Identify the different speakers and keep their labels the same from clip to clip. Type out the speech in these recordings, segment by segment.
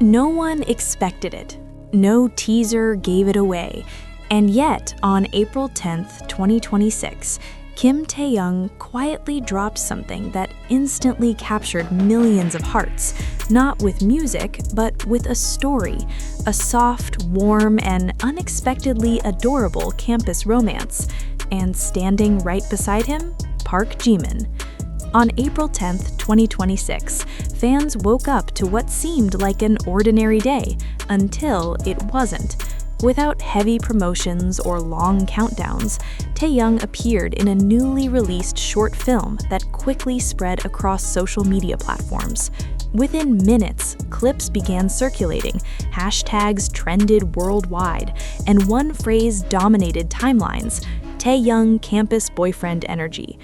Speaker 1: No one expected it. No teaser gave it away. And yet, on April 10th, 2026, Kim Taehyung quietly dropped something that instantly captured millions of hearts, not with music, but with a story, a soft, warm, and unexpectedly adorable campus romance. And standing right beside him, Park Jimin. On April 10th, 2026, fans woke up to what seemed like an ordinary day, until it wasn't. Without heavy promotions or long countdowns, Taehyung appeared in a newly released short film that quickly spread across social media platforms. Within minutes, clips began circulating, hashtags trended worldwide, and one phrase dominated timelines: Taehyung campus boyfriend energy.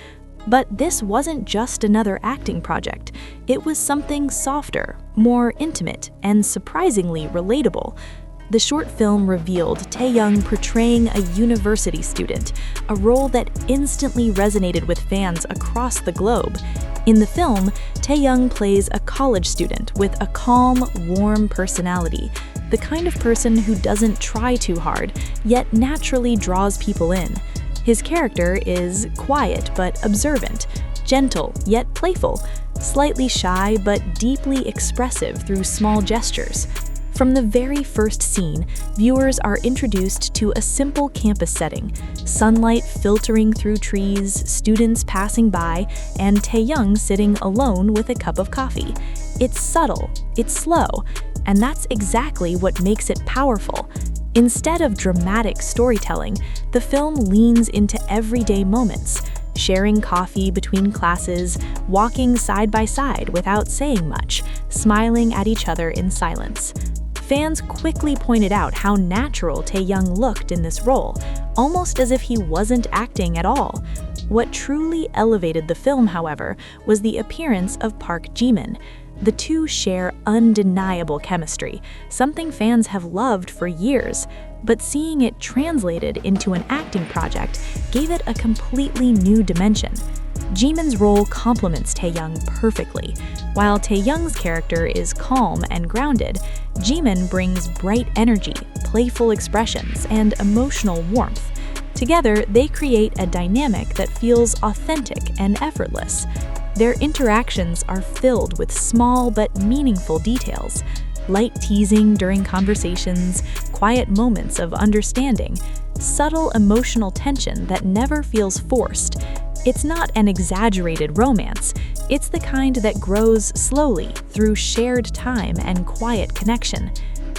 Speaker 1: But this wasn't just another acting project. It was something softer, more intimate, and surprisingly relatable. The short film revealed Taehyung portraying a university student, a role that instantly resonated with fans across the globe. In the film, Taehyung plays a college student with a calm, warm personality, the kind of person who doesn't try too hard, yet naturally draws people in. His character is quiet but observant, gentle yet playful, slightly shy but deeply expressive through small gestures. From the very first scene, viewers are introduced to a simple campus setting: sunlight filtering through trees, students passing by, and Taehyung sitting alone with a cup of coffee. It's subtle, it's slow, and that's exactly what makes it powerful. Instead of dramatic storytelling, the film leans into everyday moments, sharing coffee between classes, walking side by side without saying much, smiling at each other in silence. Fans quickly pointed out how natural Taehyung looked in this role, almost as if he wasn't acting at all. What truly elevated the film, however, was the appearance of Park Jimin. The two share undeniable chemistry, something fans have loved for years, but seeing it translated into an acting project gave it a completely new dimension. Jimin's role complements Taehyung perfectly. While Taehyung's character is calm and grounded, Jimin brings bright energy, playful expressions, and emotional warmth. Together, they create a dynamic that feels authentic and effortless. Their interactions are filled with small but meaningful details: light teasing during conversations, quiet moments of understanding, subtle emotional tension that never feels forced. It's not an exaggerated romance. It's the kind that grows slowly through shared time and quiet connection.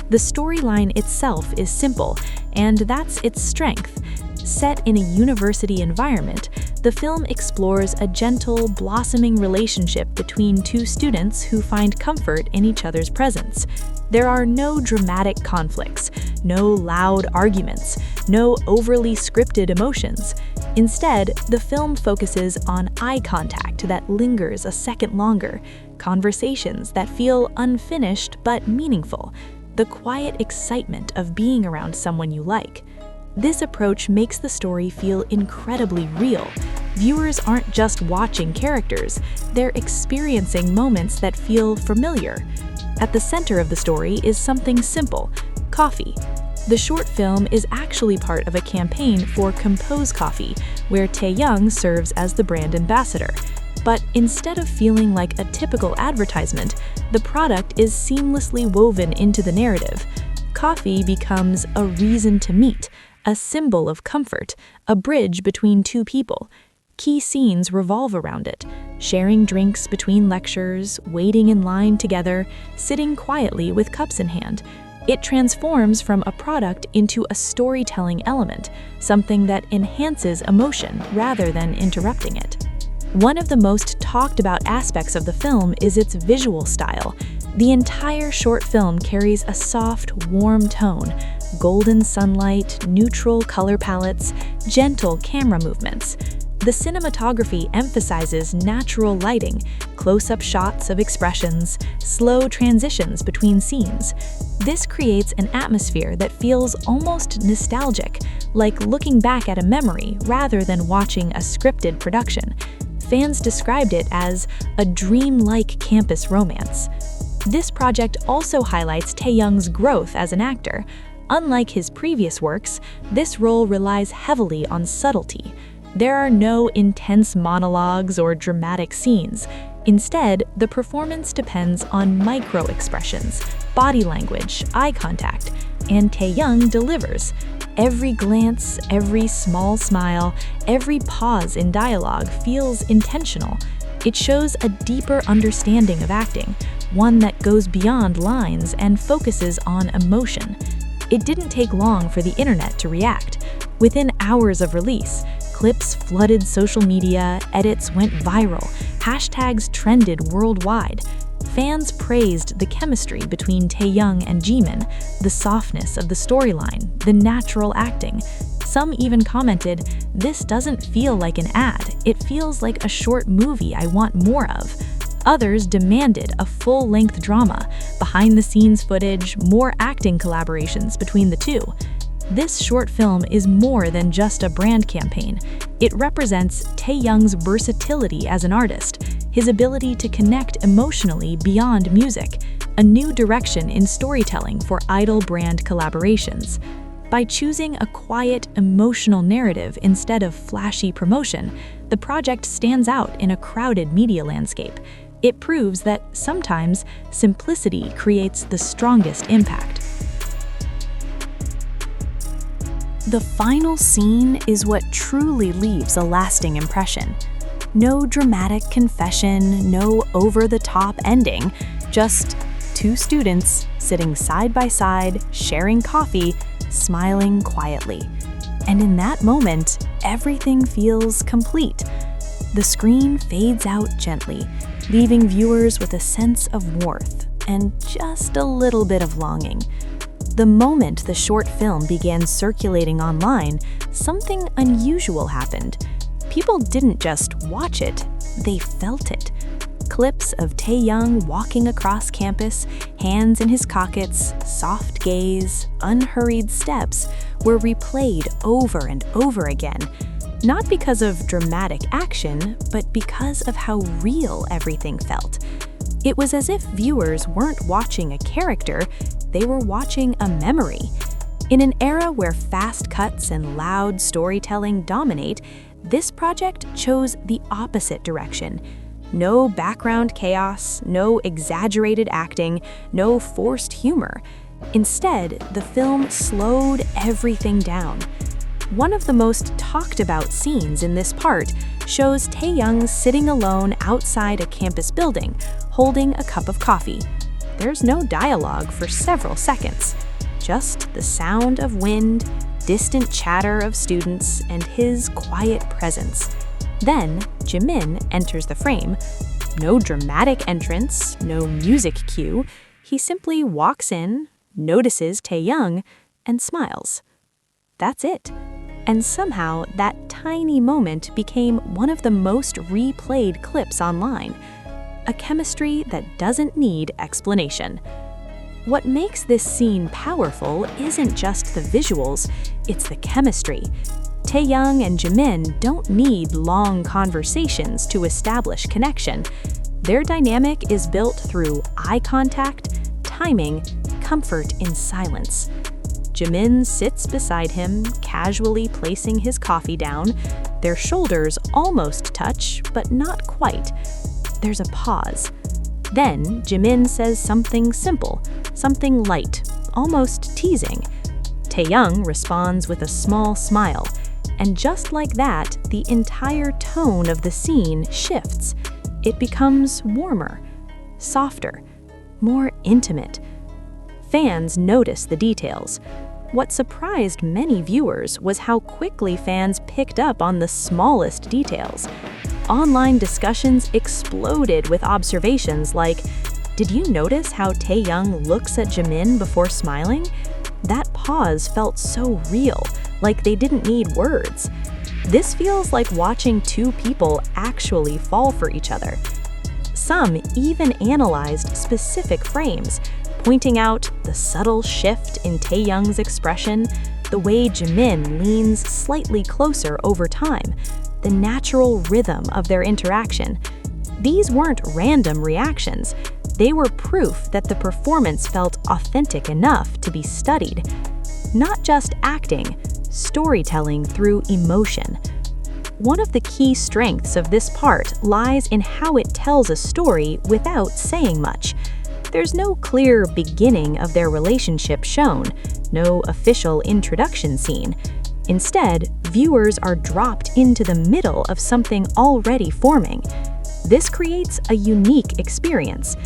Speaker 1: The storyline itself is simple, and that's its strength. Set in a university environment, the film explores a gentle, blossoming relationship between two students who find comfort in each other's presence. There are no dramatic conflicts, no loud arguments, no overly scripted emotions. Instead, the film focuses on eye contact that lingers a second longer, conversations that feel unfinished but meaningful, the quiet excitement of being around someone you like. This approach makes the story feel incredibly real. Viewers aren't just watching characters, they're experiencing moments that feel familiar. At the center of the story is something simple: coffee. The short film is actually part of a campaign for Compose Coffee, where Taehyung serves as the brand ambassador. But instead of feeling like a typical advertisement, the product is seamlessly woven into the narrative. Coffee becomes a reason to meet, a symbol of comfort, a bridge between two people. Key scenes revolve around it: sharing drinks between lectures, waiting in line together, sitting quietly with cups in hand. It transforms from a product into a storytelling element, something that enhances emotion rather than interrupting it. One of the most talked about aspects of the film is its visual style. The entire short film carries a soft, warm tone: golden sunlight, neutral color palettes, gentle camera movements. The cinematography emphasizes natural lighting, close-up shots of expressions, slow transitions between scenes. This creates an atmosphere that feels almost nostalgic, like looking back at a memory rather than watching a scripted production. Fans described it as a dreamlike campus romance. This project also highlights Taehyung's growth as an actor. Unlike his previous works, this role relies heavily on subtlety. There are no intense monologues or dramatic scenes. Instead, the performance depends on micro-expressions, body language, eye contact, and Taehyung delivers. Every glance, every small smile, every pause in dialogue feels intentional. It shows a deeper understanding of acting, one that goes beyond lines and focuses on emotion. It didn't take long for the internet to react. Within hours of release, clips flooded social media, edits went viral, hashtags trended worldwide. Fans praised the chemistry between Taehyung and Jimin, the softness of the storyline, the natural acting. Some even commented, "This doesn't feel like an ad, it feels like a short movie I want more of." Others demanded a full-length drama, behind-the-scenes footage, more acting collaborations between the two. This short film is more than just a brand campaign. It represents Taehyung's versatility as an artist, his ability to connect emotionally beyond music, a new direction in storytelling for idol brand collaborations. By choosing a quiet, emotional narrative instead of flashy promotion, the project stands out in a crowded media landscape. It proves that sometimes simplicity creates the strongest impact. The final scene is what truly leaves a lasting impression. No dramatic confession, no over-the-top ending, just two students sitting side by side, sharing coffee, smiling quietly. And in that moment, everything feels complete. The screen fades out gently, leaving viewers with a sense of warmth and just a little bit of longing. The moment the short film began circulating online, something unusual happened. People didn't just watch it, they felt it. Clips of Taehyung walking across campus, hands in his pockets, soft gaze, unhurried steps, were replayed over and over again. Not because of dramatic action, but because of how real everything felt. It was as if viewers weren't watching a character, they were watching a memory. In an era where fast cuts and loud storytelling dominate, this project chose the opposite direction. No background chaos, no exaggerated acting, no forced humor. Instead, the film slowed everything down. One of the most talked about scenes in this part shows Taehyung sitting alone outside a campus building, holding a cup of coffee. There's no dialogue for several seconds, just the sound of wind, distant chatter of students, and his quiet presence. Then, Jimin enters the frame. No dramatic entrance, no music cue. He simply walks in, notices Taehyung, and smiles. That's it. And somehow, that tiny moment became one of the most replayed clips online. A chemistry that doesn't need explanation. What makes this scene powerful isn't just the visuals, it's the chemistry. Taehyung and Jimin don't need long conversations to establish connection. Their dynamic is built through eye contact, timing, comfort in silence. Jimin sits beside him, casually placing his coffee down. Their shoulders almost touch, but not quite. There's a pause. Then Jimin says something simple, something light, almost teasing. Taehyung responds with a small smile, and just like that, the entire tone of the scene shifts. It becomes warmer, softer, more intimate. Fans notice the details. What surprised many viewers was how quickly fans picked up on the smallest details. Online discussions exploded with observations like, "Did you notice how Taehyung looks at Jimin before smiling? That pause felt so real, like they didn't need words." This feels like watching two people actually fall for each other. Some even analyzed specific frames, pointing out the subtle shift in Taehyung's expression, the way Jimin leans slightly closer over time, the natural rhythm of their interaction. These weren't random reactions. They were proof that the performance felt authentic enough to be studied. Not just acting, storytelling through emotion. One of the key strengths of this part lies in how it tells a story without saying much. There's no clear beginning of their relationship shown, no official introduction scene. Instead, viewers are dropped into the middle of something already forming. This creates a unique experience.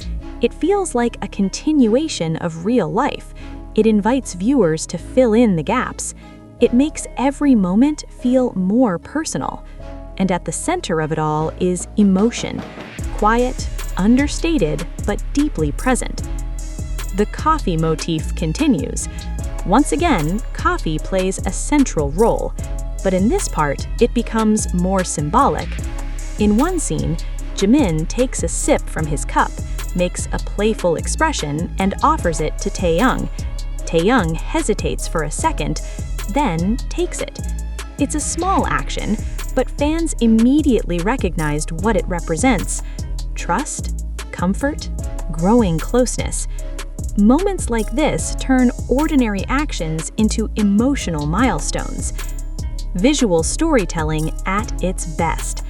Speaker 1: It feels like a continuation of real life. It invites viewers to fill in the gaps. It makes every moment feel more personal. And at the center of it all is emotion. Quiet, understated, but deeply present. The coffee motif continues. Once again, coffee plays a central role. But in this part, it becomes more symbolic. In one scene, Jimin takes a sip from his cup, makes a playful expression, and offers it to Taehyung. Taehyung hesitates for a second, then takes it. It's a small action, but fans immediately recognized what it represents: trust, comfort, growing closeness. Moments like this turn ordinary actions into emotional milestones. Visual storytelling at its best.